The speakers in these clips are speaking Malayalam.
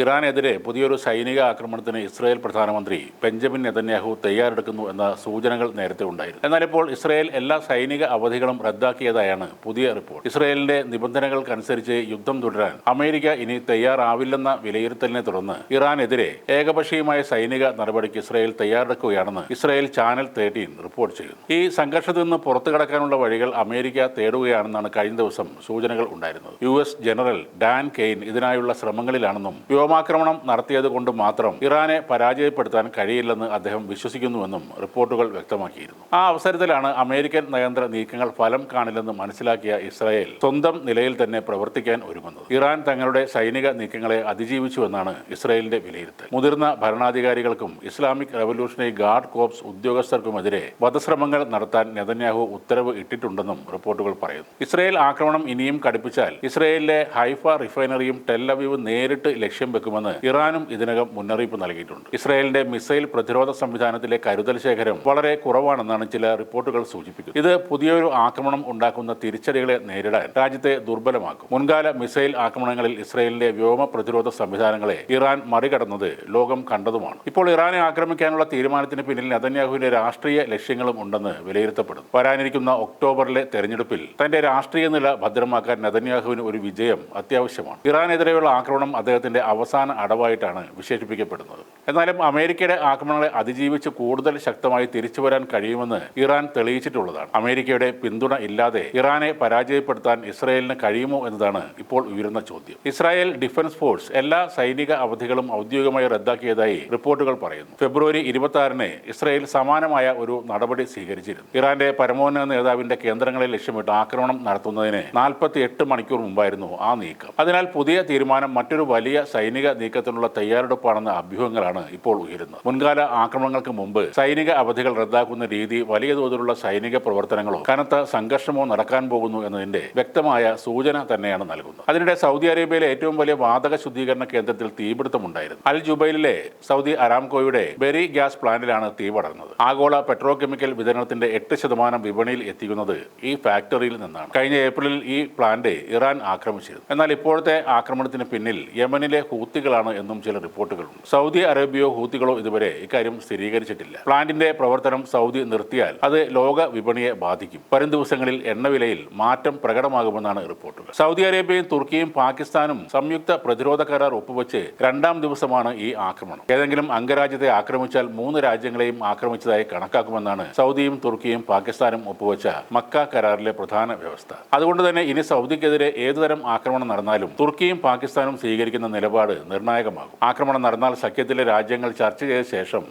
ഇറാനെതിരെ പുതിയൊരു സൈനിക ആക്രമണത്തിന് ഇസ്രായേൽ പ്രധാനമന്ത്രി ബെഞ്ചമിൻ നെതന്യാഹു തയ്യാറെടുക്കുന്നു എന്ന സൂചനകൾ നേരത്തെ ഉണ്ടായിരുന്നു. എന്നാൽ ഇപ്പോൾ ഇസ്രായേൽ എല്ലാ സൈനിക അവധികളും റദ്ദാക്കിയതായാണ് പുതിയ റിപ്പോർട്ട്. ഇസ്രായേലിന്റെ നിബന്ധനകൾക്കനുസരിച്ച് യുദ്ധം തുടരാൻ അമേരിക്ക ഇനി തയ്യാറാവില്ലെന്ന വിലയിരുത്തലിനെ തുടർന്ന് ഇറാനെതിരെ ഏകപക്ഷീയമായ സൈനിക നടപടിക്ക് ഇസ്രായേൽ തയ്യാറെടുക്കുകയാണെന്ന് ഇസ്രായേൽ ചാനൽ 13 റിപ്പോർട്ട് ചെയ്യുന്നു. ഈ സംഘർഷത്തിൽ നിന്ന് പുറത്തു കടക്കാനുള്ള വഴികൾ അമേരിക്ക തേടുകയാണെന്നാണ് കഴിഞ്ഞ ദിവസം സൂചനകൾ ഉണ്ടായിരുന്നത്. US ജനറൽ ഡാൻ കെയ്ൻ ഇതിനായുള്ള ശ്രമങ്ങളിലാണെന്നും വ്യോമാക്രമണം നടത്തിയത് കൊണ്ട് മാത്രം ഇറാനെ പരാജയപ്പെടുത്താൻ കഴിയില്ലെന്ന് അദ്ദേഹം വിശ്വസിക്കുന്നുവെന്നും റിപ്പോർട്ടുകൾ വ്യക്തമാക്കിയിരുന്നു. ആ അവസരത്തിലാണ് അമേരിക്കൻ നയതന്ത്ര നീക്കങ്ങൾ ഫലം കാണില്ലെന്ന് മനസ്സിലാക്കിയ ഇസ്രായേൽ സ്വന്തം നിലയിൽ തന്നെ പ്രവർത്തിക്കാൻ ഒരുങ്ങുന്നത്. ഇറാൻ തങ്ങളുടെ സൈനിക നീക്കങ്ങളെ അതിജീവിച്ചുവെന്നാണ് ഇസ്രായേലിന്റെ വിലയിരുത്തൽ. മുതിർന്ന ഭരണാധികാരികൾക്കും ഇസ്ലാമിക് റവല്യൂഷണറി ഗാർഡ് കോർപ്സ് ഉദ്യോഗസ്ഥർക്കുമെതിരെ വധശ്രമങ്ങൾ നടത്താൻ നെതന്യാഹു ഉത്തരവ് ഇട്ടിട്ടുണ്ടെന്നും റിപ്പോർട്ടുകൾ പറയുന്നു. ഇസ്രായേൽ ആക്രമണം ഇനിയും കടുപ്പിച്ചാൽ ഇസ്രായേലിലെ ഹൈഫ റിഫൈനറിയും ടെൽ-അവീവ് നേരിട്ട് ലക്ഷ്യം വെക്കുമെന്ന് ഇറാനും ഇതിനകം മുന്നറിയിപ്പ് നൽകിയിട്ടുണ്ട്. ഇസ്രായേലിന്റെ മിസൈൽ പ്രതിരോധ സംവിധാനത്തിലെ കരുതൽ ശേഖരം വളരെ കുറവാണെന്നാണ് ചില റിപ്പോർട്ടുകൾ സൂചിപ്പിക്കുന്നത്. ഇത് പുതിയൊരു ആക്രമണം ഉണ്ടാക്കുന്ന തിരിച്ചടികളെ നേരിടാൻ രാജ്യത്തെ ദുർബലമാക്കും. മുൻകാല മിസൈൽ ആക്രമണങ്ങളിൽ ഇസ്രായേലിന്റെ വ്യോമ പ്രതിരോധ സംവിധാനങ്ങളെ ഇറാൻ മറികടന്നത് ലോകം കണ്ടതുമാണ്. ഇപ്പോൾ ഇറാനെ ആക്രമിക്കാനുള്ള തീരുമാനത്തിന് പിന്നിൽ നെതന്യാഹുവിന്റെ രാഷ്ട്രീയ ലക്ഷ്യങ്ങളും ഉണ്ടെന്ന് വിലയിരുത്തപ്പെടുന്നു. വരാനിരിക്കുന്ന ഒക്ടോബറിലെ തെരഞ്ഞെടുപ്പിൽ തന്റെ രാഷ്ട്രീയ നില ഭദ്രമാക്കാൻ നെതന്യാഹുവിന് ഒരു വിജയം അത്യാവശ്യമാണ്. ഇറാനെതിരെയുള്ള ആക്രമണം അദ്ദേഹത്തിന്റെ അവസാന അടവായിട്ടാണ് വിശേഷിപ്പിക്കപ്പെടുന്നത്. എന്നാലും അമേരിക്കയുടെ ആക്രമണങ്ങളെ അതിജീവിച്ച് കൂടുതൽ ശക്തമായി തിരിച്ചു വരാൻ കഴിയുമെന്ന് ഇറാൻ തെളിയിച്ചിട്ടുള്ളതാണ്. അമേരിക്കയുടെ പിന്തുണ ഇല്ലാതെ ഇറാനെ പരാജയപ്പെടുത്താൻ ഇസ്രായേലിന് കഴിയുമോ എന്നതാണ് ഇപ്പോൾ ഉയരുന്ന ചോദ്യം. ഇസ്രായേൽ ഡിഫൻസ് ഫോഴ്സ് എല്ലാ സൈനിക അവധികളും ഔദ്യോഗികമായി റദ്ദാക്കിയതായി റിപ്പോർട്ടുകൾ പറയുന്നു. ഫെബ്രുവരി 26-ന് ഇസ്രായേൽ സമാനമായ ഒരു നടപടി സ്വീകരിച്ചിരുന്നു. ഇറാന്റെ പരമോന്നത നേതാവിന്റെ കേന്ദ്രങ്ങളെ ലക്ഷ്യമിട്ട് ആക്രമണം നടത്തുന്നതിന് 48 മണിക്കൂർ മുമ്പായിരുന്നു ആ നീക്കം. അതിനാൽ പുതിയ തീരുമാനം മറ്റൊരു വലിയ സൈനിക നീക്കത്തിനുള്ള തയ്യാറെടുപ്പാണെന്ന അഭ്യൂഹങ്ങളാണ് ഇപ്പോൾ ഉയരുന്നത്. മുൻകാല ആക്രമണങ്ങൾക്ക് മുമ്പ് സൈനിക അവധികൾ റദ്ദാക്കുന്ന രീതി വലിയ തോതിലുള്ള സൈനിക പ്രവർത്തനങ്ങളോ കനത്ത സംഘർഷമോ നടക്കാൻ പോകുന്നു എന്നതിന്റെ വ്യക്തമായ സൂചന തന്നെയാണ് നൽകുന്നത്. അതിനിടെ സൗദി അറേബ്യയിലെ ഏറ്റവും വലിയ വാതക ശുദ്ധീകരണ കേന്ദ്രത്തിൽ തീപിടുത്തമുണ്ടായിരുന്നു. അൽ ജുബൈലിലെ സൗദി അരാംകോയുടെ ബെറി ഗ്യാസ് പ്ലാന്റിലാണ് തീ പടർന്നത്. ആഗോള പെട്രോ കെമിക്കൽ വിതരണത്തിന്റെ 8% വിപണിയിൽ എത്തിക്കുന്നത് ഈ ഫാക്ടറിയിൽ നിന്നാണ്. കഴിഞ്ഞ ഏപ്രിലിൽ ഈ പ്ലാന്റ് ഇറാൻ ആക്രമിച്ചിരുന്നു. എന്നാൽ ഇപ്പോഴത്തെ ആക്രമണത്തിന് പിന്നിൽ യമനിലെ ഹൂത്തികളാണ് എന്നും ചില റിപ്പോർട്ടുകളുണ്ട്. സൗദി അറേബ്യയോ ഹൂത്തികളോ ഇതുവരെ ഇക്കാര്യം സ്ഥിരീകരിച്ചിട്ടില്ല. പ്ലാന്റിന്റെ പ്രവർത്തനം സൗദി നിർത്തിയാൽ അത് ലോക വിപണിയെ ബാധിക്കും. വരും ദിവസങ്ങളിൽ എണ്ണവിലയിൽ മാറ്റം പ്രകടമാകുമെന്നാണ് റിപ്പോർട്ടുകൾ. സൗദി അറേബ്യയും തുർക്കിയും പാകിസ്ഥാനും സംയുക്ത പ്രതിരോധ കരാർ ഒപ്പുവെച്ച് 2ാം ദിവസമാണ് ഈ ആക്രമണം. ഏതെങ്കിലും അംഗരാജ്യത്തെ ആക്രമിച്ചാൽ 3 രാജ്യങ്ങളെയും ആക്രമിച്ചതായി കണക്കാക്കുമെന്നാണ് സൗദിയും തുർക്കിയും പാകിസ്ഥാനും ഒപ്പുവെച്ച മക്ക കരാറിലെ പ്രധാന വ്യവസ്ഥ. അതുകൊണ്ട് തന്നെ ഇനി സൗദിക്കെതിരെ ഏതുതരം ആക്രമണം നടന്നാലും തുർക്കിയും പാകിസ്ഥാനും സ്വീകരിക്കുന്ന നിലപാട് നിർണായകമാകും. ആക്രമണം നടന്നാൽ സഖ്യത്തിലെ രാജ്യങ്ങൾ ചർച്ച ചെയ്ത ശേഷം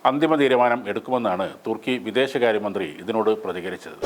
അന്തിമ തീരുമാനം എടുക്കുമെന്നാണ് തുർക്കി വിദേശകാര്യമന്ത്രി ഇതിനോട് പ്രതികരിച്ചത്.